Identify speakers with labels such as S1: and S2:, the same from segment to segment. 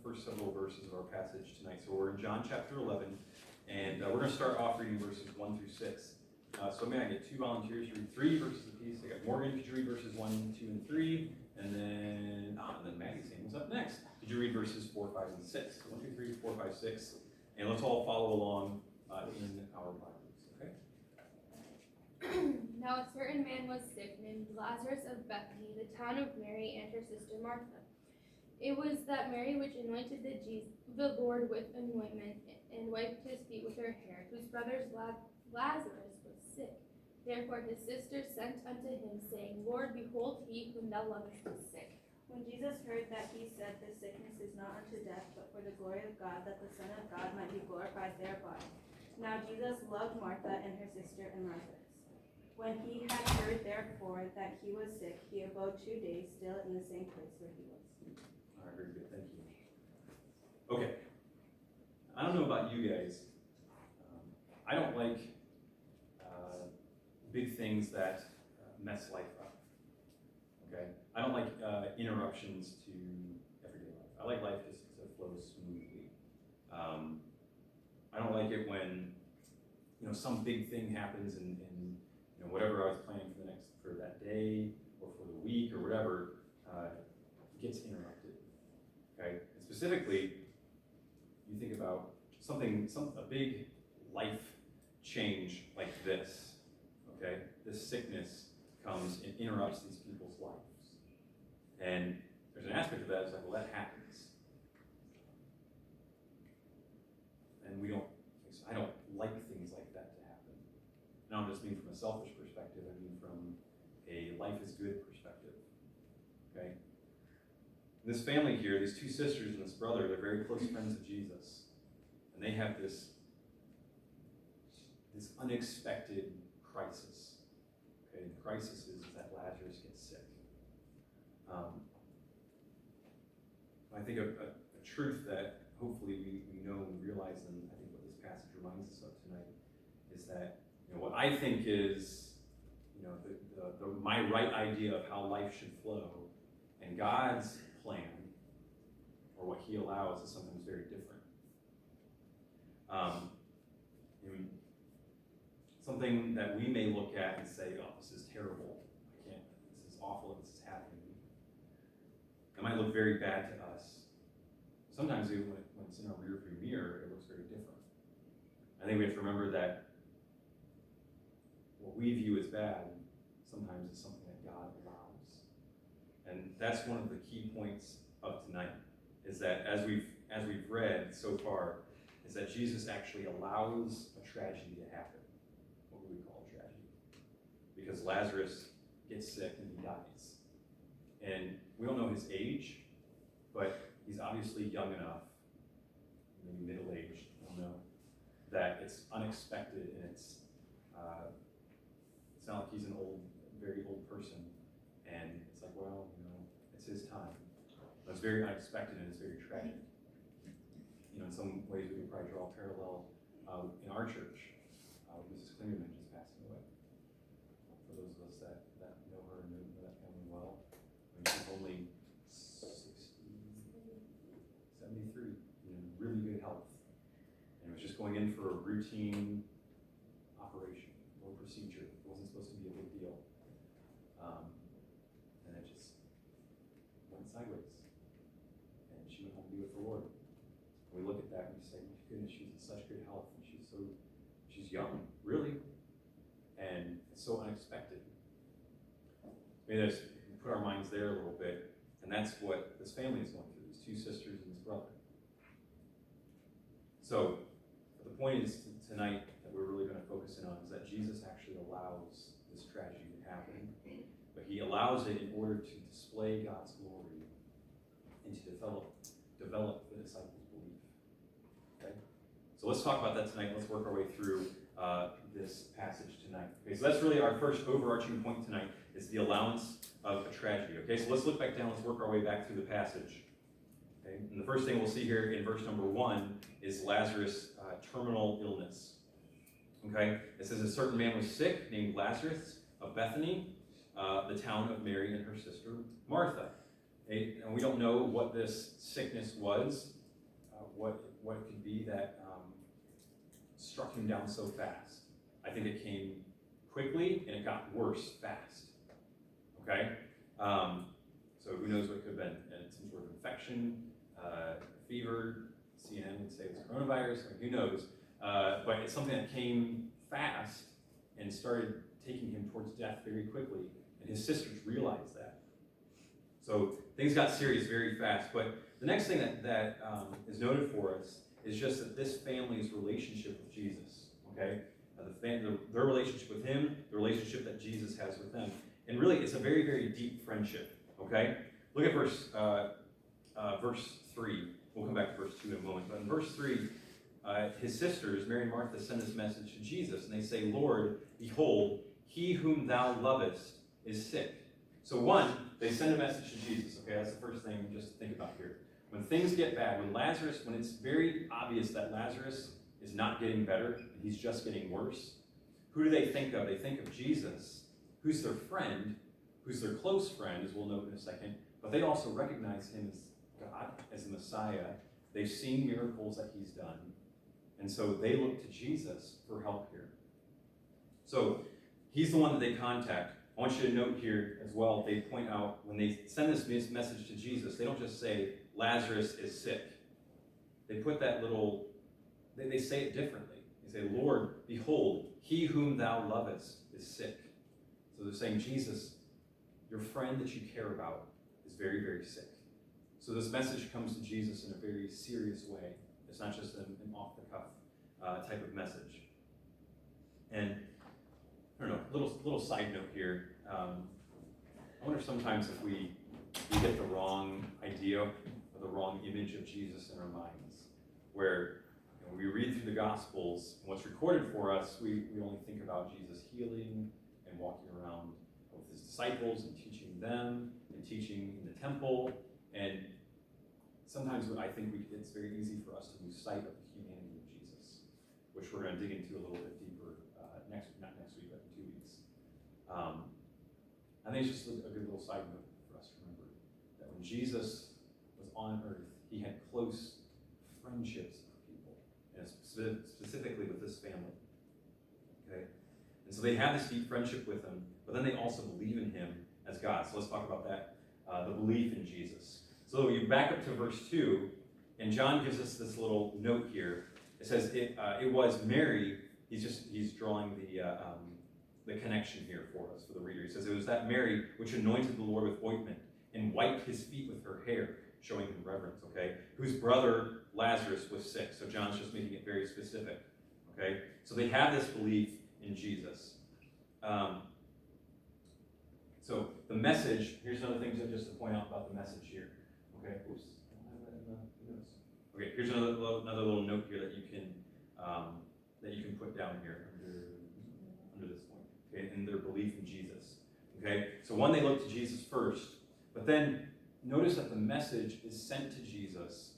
S1: first several verses of our passage tonight. So we're in John chapter 11, and we're going to start off reading verses 1 through 6. So may I get 2 volunteers to read 3 verses apiece? I got Morgan, could you read verses 1, 2, and 3? And then Maggie's name was up next. Could you read verses 4, 5, and 6? 1, 2, 3, 4, 5, 6. And let's all follow along in our Bibles, okay?
S2: Now a certain man was sick, named Lazarus of Bethany, the town of Mary and her sister Martha. It was that Mary which anointed the Lord with anointment and wiped his feet with her hair, whose brother Lazarus was sick. Therefore his sister sent unto him, saying, Lord, behold, he whom thou lovest is sick.
S3: When Jesus heard that, he said, This sickness is not unto death, but for the glory of God, that the Son of God might be glorified thereby. Now Jesus loved Martha and her sister and Lazarus. When he had heard, therefore, that he was sick, he abode 2 days still in the same place where he was.
S1: All right, very good, thank you. Okay, I don't know about you guys. I don't like big things that mess life up, okay? I don't like interruptions to everyday life. I like life just to flow smoothly. I don't like it when, some big thing happens and whatever I was planning for that day or for the week or whatever gets interrupted, okay? And specifically, you think about a big life change like this, okay? This sickness comes and interrupts these people's lives. And there's an aspect of that that's like, well, that happens. And I don't like things like that to happen. And I don't just mean from a selfish perspective, I mean from a life is good perspective, okay? This family here, these 2 sisters and this brother, they're very close friends of Jesus. And they have this unexpected crisis. Okay, the crisis is that Lazarus gets sick. I think a truth that hopefully we know and realize, and I think what this passage reminds us of tonight, is that what I think is my right idea of how life should flow, and God's plan, or what He allows, is sometimes very different. Something that we may look at and say, oh, this is terrible. This is awful that this is happening. It might look very bad to us. Sometimes even when it's in our rearview mirror, it looks very different. I think we have to remember that what we view as bad sometimes is something that God allows. And that's one of the key points of tonight, is that as we've read so far, is that Jesus actually allows a tragedy to happen. What we would call a tragedy. Because Lazarus gets sick and he dies. And we don't know his age, but he's obviously young enough, maybe middle-aged, I don't know, that it's unexpected, and it's not like he's an very old person, and it's like, well, it's his time. But it's very unexpected and it's very tragic. In some ways we can probably draw a parallel in our church. Mrs. Klingerman just passing away. For those of us that know her and know that family well, she's only 73, really good health. And was just going in for a routine operation or procedure. It wasn't supposed to be a big deal. And it just went sideways. And she went home to be with the Lord. We look at that and we say, my goodness, she's in such good health, and she's young, really, and it's so unexpected. Maybe let's put our minds there a little bit, and that's what this family is going through, these 2 sisters and this brother. So the point is tonight that we're really going to focus in on is that Jesus actually allows this tragedy to happen, but He allows it in order to display God's glory and to develop the disciples' belief. Okay? So let's talk about that tonight. Let's work our way through this passage tonight. Okay, so that's really our first overarching point tonight, is the allowance of a tragedy. Okay, so let's look back down. Let's work our way back through the passage. Okay, and the first thing we'll see here in verse number 1 is Lazarus' terminal illness. Okay, it says a certain man was sick named Lazarus of Bethany, the town of Mary and her sister Martha. And we don't know what this sickness was, what it could be that struck him down so fast. I think it came quickly and it got worse fast. Okay? So who knows what it could have been? And some sort of infection, fever, CNN would say it was coronavirus, who knows? But it's something that came fast and started taking him towards death very quickly. And his sisters realized that. So things got serious very fast. But the next thing that is noted for us is just that this family's relationship with Jesus, okay? Their relationship with him, the relationship that Jesus has with them. And really, it's a very, very deep friendship, okay? Look at verse 3. We'll come back to verse 2 in a moment. But in verse 3, his sisters, Mary and Martha, send this message to Jesus. And they say, Lord, behold, he whom thou lovest is sick. So one, they send a message to Jesus, okay? That's the first thing just to think about here. When things get bad, when it's very obvious that Lazarus is not getting better, and he's just getting worse, who do they think of? They think of Jesus, who's their friend, who's their close friend, as we'll note in a second, but they also recognize him as God, as the Messiah. They've seen miracles that he's done, and so they look to Jesus for help here. So he's the one that they contact. I want you to note here as well, they point out, when they send this message to Jesus, they don't just say, Lazarus is sick. They put that little, they say it differently. They say, Lord, behold, he whom thou lovest is sick. So they're saying, Jesus, your friend that you care about is very, very sick. So this message comes to Jesus in a very serious way. It's not just an off-the-cuff type of message. And I don't know, little side note here. I wonder sometimes if we get the wrong idea or the wrong image of Jesus in our minds, where when we read through the Gospels and what's recorded for us, we only think about Jesus healing and walking around with his disciples and teaching them and teaching in the temple. And sometimes I think it's very easy for us to lose sight of the humanity of Jesus, which we're going to dig into a little bit deeper not next week, but in 2 weeks. I think it's just a good little side note for us to remember that when Jesus was on earth, he had close friendships with people, and specifically with this family. Okay? And so they have this deep friendship with him, but then they also believe in him as God. So let's talk about that, the belief in Jesus. So you back up to verse 2, and John gives us this little note here. It says, it was Mary. He's drawing the connection here for us, for the reader. He says, it was that Mary which anointed the Lord with ointment and wiped his feet with her hair, showing him reverence, okay? Whose brother Lazarus was sick. So John's just making it very specific, okay? So they have this belief in Jesus. So the message, here's another thing just to point out about the message here, okay? Oops, I don't have that in the notes. Okay, here's another little note here that you can put down here under this point, okay, in their belief in Jesus, okay? So one, they look to Jesus first, but then notice that the message is sent to Jesus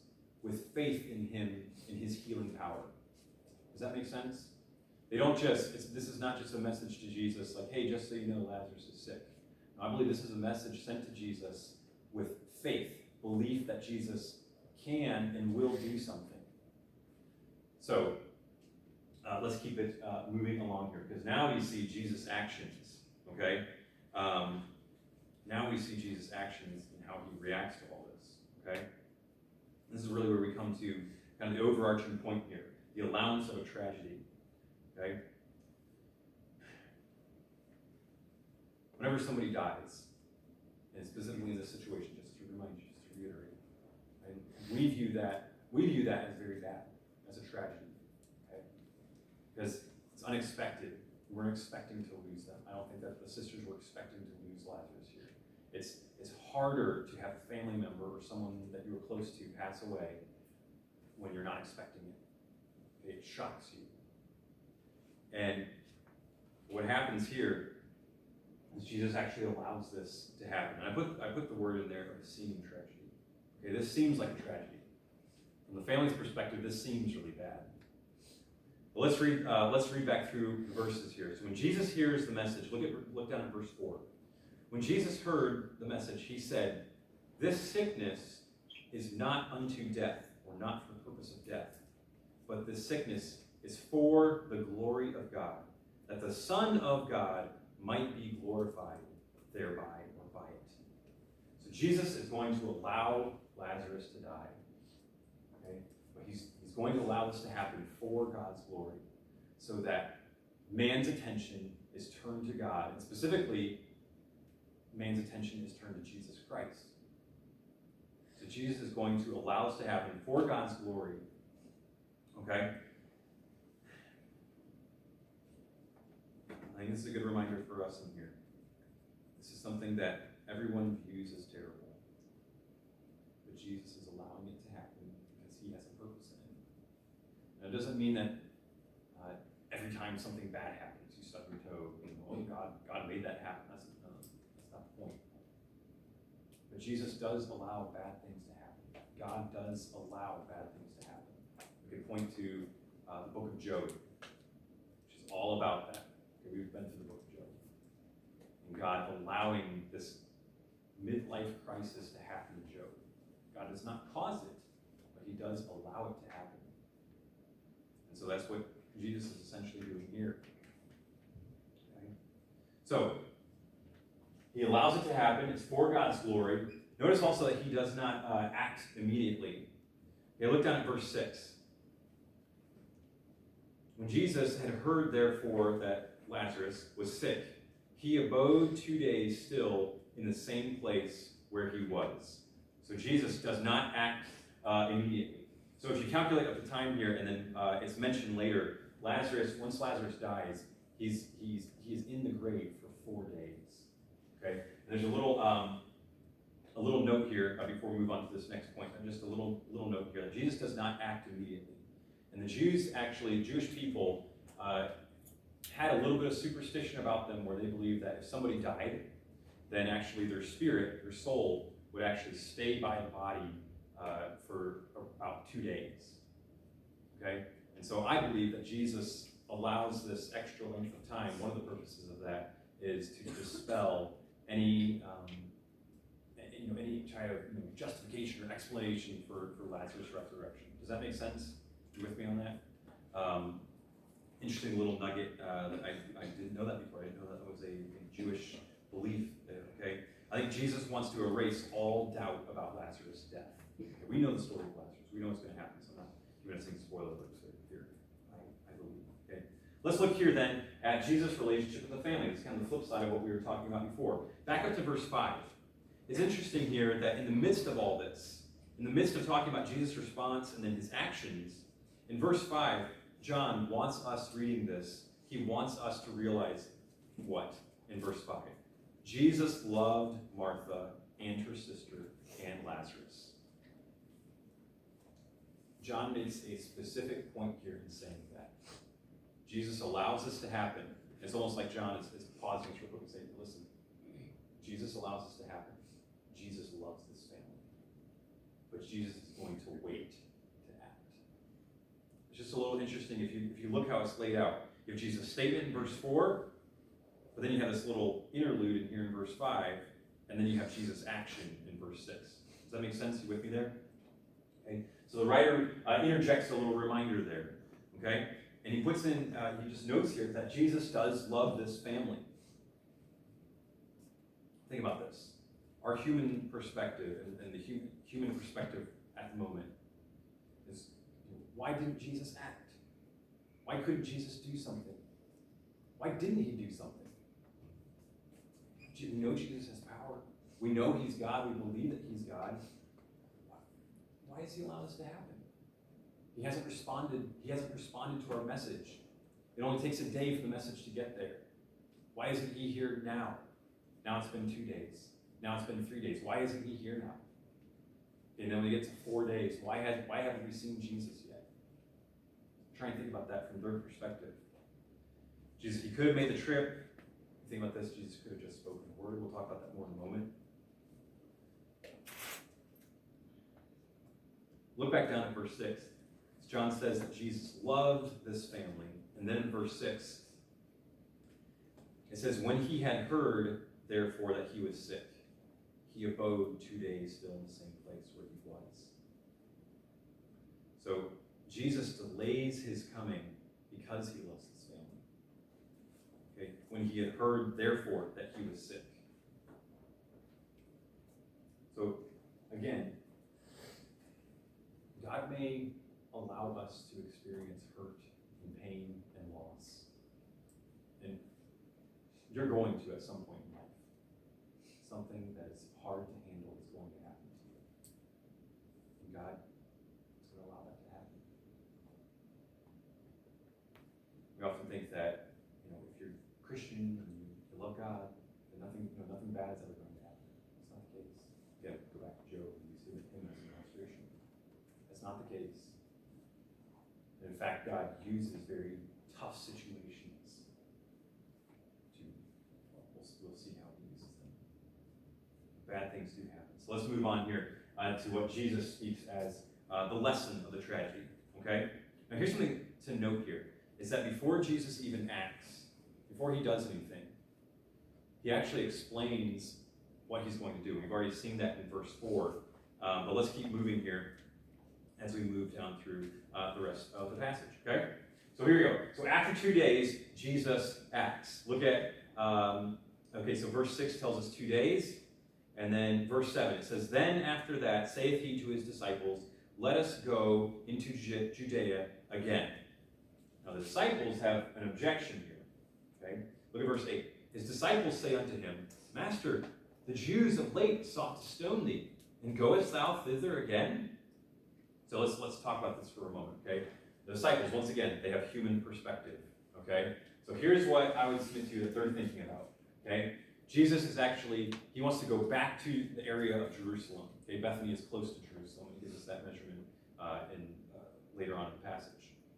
S1: with faith in him, in his healing power. Does that make sense? They don't just, this is not just a message to Jesus like, hey, just so you know, Lazarus is sick. No, I believe this is a message sent to Jesus with faith, belief that Jesus can and will do something. So, let's keep it moving along here, because now we see Jesus' actions, okay? Now we see Jesus' actions and how he reacts to all this, okay? This is really where we come to kind of the overarching point here, the allowance of a tragedy, okay? Whenever somebody dies, and specifically in this situation, just to remind you, just to reiterate, and we view that as very bad, as a tragedy. Because it's unexpected. We weren't expecting to lose them. I don't think that the sisters were expecting to lose Lazarus here. It's harder to have a family member or someone that you were close to pass away when you're not expecting it. It shocks you. And what happens here is Jesus actually allows this to happen. And I put the word in there of a seeming tragedy. Okay, this seems like a tragedy. From the family's perspective, this seems really bad. But let's read back through the verses here. So when Jesus hears the message, look down at verse 4. When Jesus heard the message, he said, this sickness is not unto death, or not for the purpose of death, but this sickness is for the glory of God, that the Son of God might be glorified thereby or by it. So Jesus is going to allow Lazarus to die. Okay? But he's going to allow this to happen for God's glory, so that man's attention is turned to God, and specifically, man's attention is turned to Jesus Christ. So Jesus is going to allow this to happen for God's glory. Okay? I think this is a good reminder for us in here. This is something that everyone views as terrible. But Jesus is allowing it to happen because he has a purpose in it. Now, it doesn't mean that every time something bad happens, you stub your toe, oh, God made that happen. That's not the point. But Jesus does allow bad things to happen. God does allow bad things to happen. We could point to the book of Job, which is all about that. Okay, we've been through the book of Job. And God allowing this midlife crisis to happen to Job. God does not cause it, but he does allow it to happen. And so that's what Jesus is essentially doing here. Okay? So, he allows it to happen. It's for God's glory. Notice also that he does not act immediately. Okay, look down at verse 6. When Jesus had heard, therefore, that Lazarus was sick, he abode 2 days still in the same place where he was. So Jesus does not act immediately. So if you calculate up the time here, and then it's mentioned later, once Lazarus dies, he is in the grave for 4 days. Okay, and there's a little note here before we move on to this next point. Just a little note here that Jesus does not act immediately, and the Jewish people had a little bit of superstition about them, where they believed that if somebody died, then actually their spirit, their soul, would actually stay by the body for about 2 days. Okay. And so I believe that Jesus allows this extra length of time. One of the purposes of that is to dispel any kind of justification or explanation for Lazarus' resurrection. Does that make sense? You with me on that? Interesting little nugget that I didn't know that before. I didn't know that was a Jewish belief there. Okay, I think Jesus wants to erase all doubt about Lazarus' death. Okay, we know the story of Lazarus. We know what's going to happen. So I'm not going to sing spoiler alerts here. I believe. Okay, let's look here then at Jesus' relationship with the family. It's kind of the flip side of what we were talking about before. Back up to verse 5. It's interesting here that in the midst of all this, in the midst of talking about Jesus' response and then his actions, in verse 5, John wants us reading this. He wants us to realize what? In verse 5. Jesus loved Martha and her sister and Lazarus. John makes a specific point here in saying that. Jesus allows this to happen. It's almost like John is pausing real quick and saying, listen, Jesus allows this to happen. Jesus loves this family. But Jesus is going to wait to act. It's just a little interesting if you look how it's laid out. You have Jesus' statement in verse 4, but then you have this little interlude in here in verse 5, and then you have Jesus' action in verse 6. Does that make sense? You with me there? Okay. So the writer interjects a little reminder there. Okay? And he puts in, he just notes here that Jesus does love this family. Think about this. Our human perspective and the human perspective at the moment is, why didn't Jesus act? Why couldn't Jesus do something? Why didn't he do something? We know Jesus has power. We know he's God. We believe that he's God. Why does he allow this to happen? He hasn't responded. He hasn't responded to our message. It only takes a day for the message to get there. Why isn't he here now? Now it's been 2 days. Now it's been 3 days. Why isn't he here now? And then when we get to 4 days, why haven't we seen Jesus yet? Try and think about that from their perspective. Jesus, he could have made the trip. Think about this, Jesus could have just spoken a word. We'll talk about that more in a moment. Look back down at verse 6. John says that Jesus loved this family. And then in verse 6, it says, when he had heard, therefore, that he was sick, he abode 2 days still in the same place where he was. So Jesus delays his coming because he loves his family. Okay? When he had heard, therefore, that he was sick. So, again, God may allow us to experience hurt and pain and loss. And you're going to at some point in life. Something that is hard to handle is going to happen to you. And God is going to allow that to happen. We often think that, if you're Christian and you love God, then nothing bad is ever going to happen. That's not the case. Again, go back to Job and you see him as an illustration. That's not the case. And in fact, God uses very tough situations to, we'll see how he uses them. Bad things do happen. So let's move on here to what Jesus speaks as the lesson of the tragedy. Okay? Now here's something to note here, is that before Jesus even acts, before he does anything, he actually explains what he's going to do. We've already seen that in verse 4, but let's keep moving here as we move down through the rest of the passage. Okay? So here we go. So after 2 days, Jesus acts. Look at, so verse 6 tells us 2 days. And then verse 7, it says, Then after that saith he to his disciples, Let us go into Judea again. Now the disciples have an objection here. Okay? Look at verse 8. His disciples say unto him, Master, the Jews of late sought to stone thee, and goest thou thither again? So let's talk about this for a moment, okay? The disciples, once again, they have human perspective, okay? So here's what I would submit to you that they're thinking about, okay? Jesus is actually, he wants to go back to the area of Jerusalem. Okay, Bethany is close to Jerusalem. He gives us that measurement later on in the passage.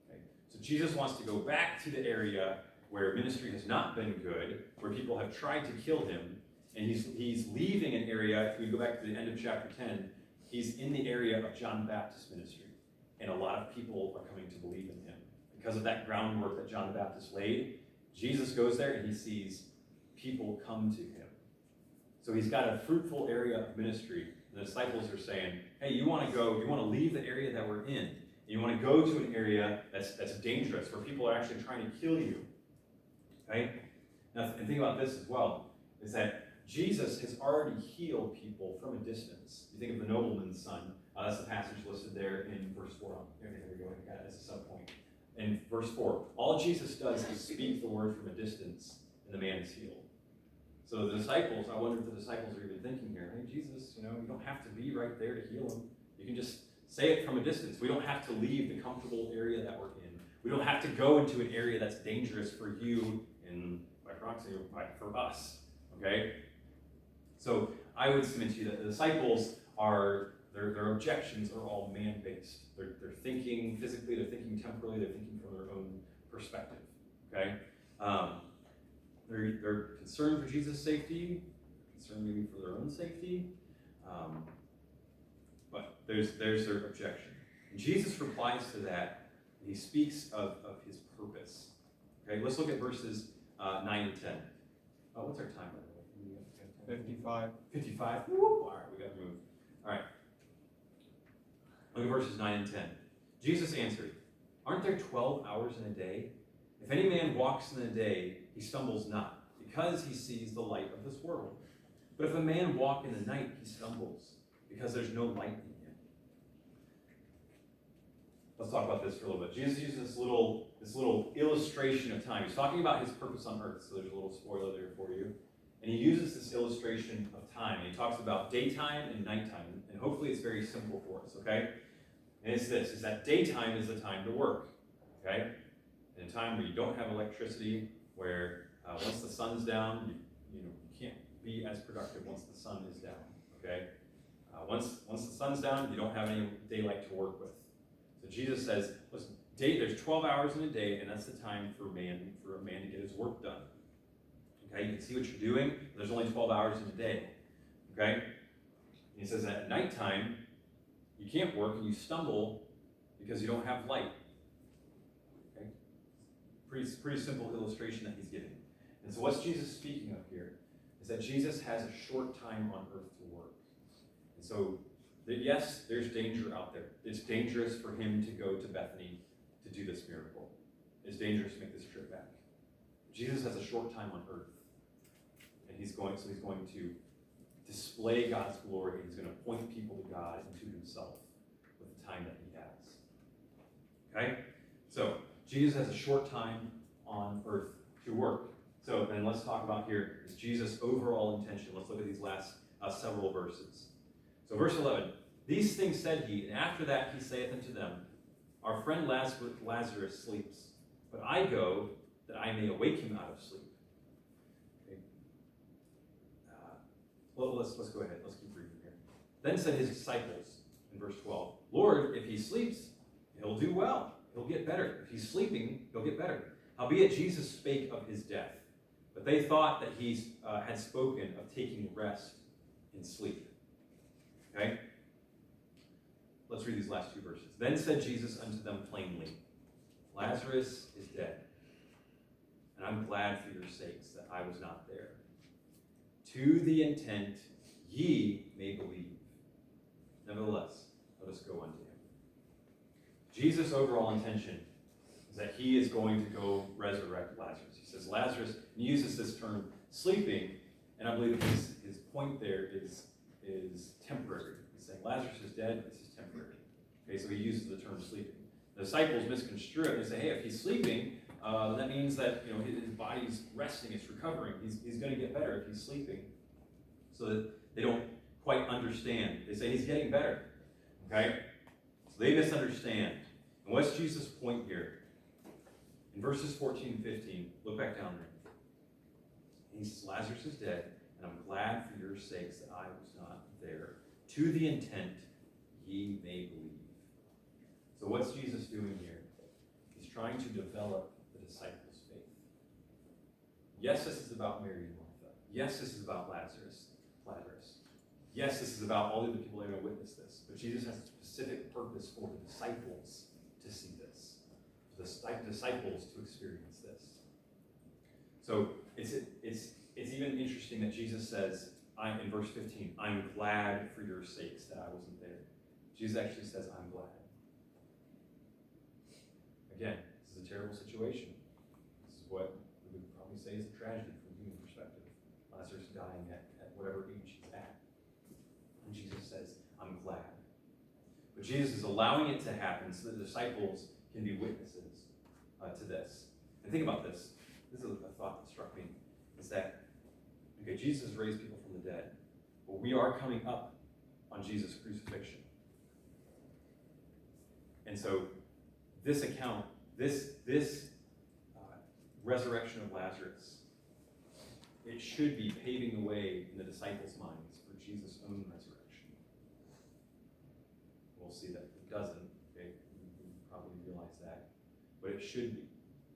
S1: Okay, so Jesus wants to go back to the area where ministry has not been good, where people have tried to kill him, and he's leaving an area. If we go back to the end of chapter 10, he's in the area of John the Baptist's ministry, and a lot of people are coming to believe in him because of that groundwork that John the Baptist laid. Jesus goes there and he sees people come to him. So he's got a fruitful area of ministry. The disciples are saying, hey, you want to leave the area that we're in, and you want to go to an area that's dangerous, where people are actually trying to kill you. Okay? Now, and think about this as well, is that Jesus has already healed people from a distance. You think of the nobleman's son. That's the passage listed there in verse 4. There we go. I got it as a sub point. In verse 4, all Jesus does is speak the word from a distance, and the man is healed. So the disciples, I wonder if the disciples are even thinking here, hey, Jesus, you don't have to be right there to heal him. You can just say it from a distance. We don't have to leave the comfortable area that we're in. We don't have to go into an area that's dangerous for you and by proxy for us. Okay? So I would submit to you that the disciples are, their objections are all man-based. They're thinking physically, they're thinking temporally, they're thinking from their own perspective. Okay? They're concerned for Jesus' safety, concerned maybe for their own safety, but there's their objection. And Jesus replies to that, and he speaks of his purpose. Okay, let's look at verses 9 and 10. What's our time, by the way?
S4: 55.
S1: 55? Woo! All right, we got to move. All right. Look at verses 9 and 10. Jesus answered, Aren't there 12 hours in a day? If any man walks in the day, he stumbles not, because he sees the light of this world. But if a man walk in the night, he stumbles, because there's no light in him. Let's talk about this for a little bit. Jesus uses this little illustration of time. He's talking about his purpose on earth, so there's a little spoiler there for you. And he uses this illustration of time. He talks about daytime and nighttime, and hopefully it's very simple for us, okay? And it's this, is that daytime is the time to work, okay? In a time where you don't have electricity, where once the sun's down, you can't be as productive once the sun is down, okay? Once the sun's down, you don't have any daylight to work with. So Jesus says, listen, there's 12 hours in a day, and that's the time for a man to get his work done. Okay, you can see what you're doing, but there's only 12 hours in a day. Okay? And he says that at nighttime, you can't work and you stumble because you don't have light. Okay? Pretty simple illustration that he's giving. And so what's Jesus speaking of here? Is that Jesus has a short time on earth to work. And so, yes, there's danger out there. It's dangerous for him to go to Bethany to do this miracle. It's dangerous to make this trip back. Jesus has a short time on earth. And he's going to display God's glory. He's going to point people to God and to himself with the time that he has. Okay? So, Jesus has a short time on earth to work. So then let's talk about here is Jesus' overall intention. Let's look at these last several verses. So verse 11, these things said he, and after that he saith unto them, our friend Lazarus sleeps, but I go that I may awake him out of sleep. Okay. Let's go ahead. Let's keep reading here. Then said his disciples in verse 12, Lord, if he sleeps, he'll do well. He'll get better. If he's sleeping, he'll get better. Howbeit Jesus spake of his death. But they thought that he had spoken of taking rest in sleep. Okay? Let's read these last two verses. Then said Jesus unto them plainly, Lazarus is dead, and I'm glad for your sakes that I was not there, to the intent ye may believe. Nevertheless, let us go unto him. Jesus' overall intention is that he is going to go resurrect Lazarus. He says Lazarus, and he uses this term sleeping, and I believe his point there is temporary. He's saying Lazarus is dead, but this is temporary. Okay, so he uses the term sleeping. The disciples misconstrue it. They say, hey, if he's sleeping, that means that his body's resting, it's recovering. He's going to get better if he's sleeping. So that they don't quite understand. They say he's getting better. Okay? So they misunderstand. And what's Jesus' point here? In verses 14 and 15, look back down there. He says, Lazarus is dead, and I'm glad for your sakes that I was not there, to the intent ye may believe. So what's Jesus doing here? He's trying to develop the disciples' faith. Yes, this is about Mary and Martha. Yes, this is about Lazarus. Yes, this is about all the other people that are going to witness this. But Jesus has a specific purpose for the disciples to see this, for the disciples to experience this. So it's even interesting that Jesus says, in verse 15, I'm glad for your sakes that I wasn't there. Jesus actually says, I'm glad. Again, this is a terrible situation. This is what we would probably say is a tragedy from a human perspective. Lazarus dying at whatever age he's at. And Jesus says, I'm glad. But Jesus is allowing it to happen so that the disciples can be witnesses to this. And think about this. This is a thought that struck me. Is that, okay, Jesus raised people from the dead. But we are coming up on Jesus' crucifixion. And so this account, this resurrection of Lazarus, it should be paving the way in the disciples' minds for Jesus' own resurrection. We'll see that it doesn't. Okay, we probably realize that, but it should be.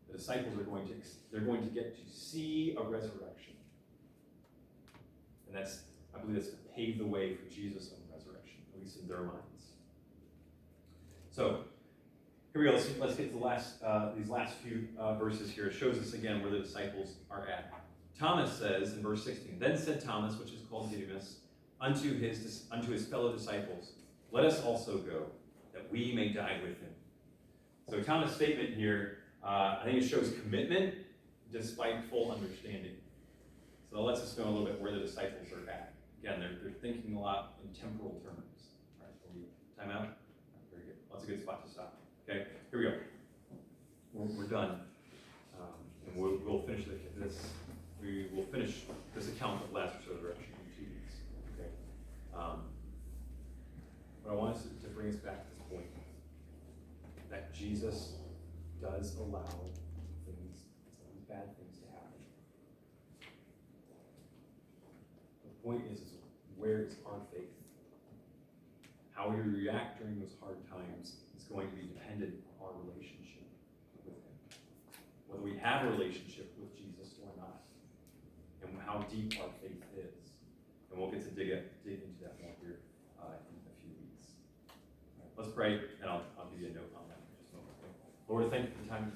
S1: The disciples are going to get to see a resurrection, and I believe that's to pave the way for Jesus' own resurrection, at least in their minds. So here we go. Let's get to these last few verses here. It shows us again where the disciples are at. Thomas says in verse 16, Then said Thomas, which is called Didymus, unto his fellow disciples, Let us also go, that we may die with him. So Thomas' statement here, I think it shows commitment despite full understanding. So it lets us know a little bit where the disciples are at. Again, they're thinking a lot in temporal terms. All right, will we time out? Very good. That's a good spot to stop. Okay, here we go. We're done. And we'll finish this. We will finish this account of Lazarus' resurrection in 2 weeks. Okay. But I want us to bring us back to this point that Jesus does allow sometimes bad things to happen. The point is where is our faith? How we react during those hard times is going to be dependent on our relationship with him. Whether we have a relationship with Jesus or not. And how deep our faith is. And we'll get to dig into that more here in a few weeks. All right, let's pray, and I'll give you a note on that in just a moment. Lord, thank you for the time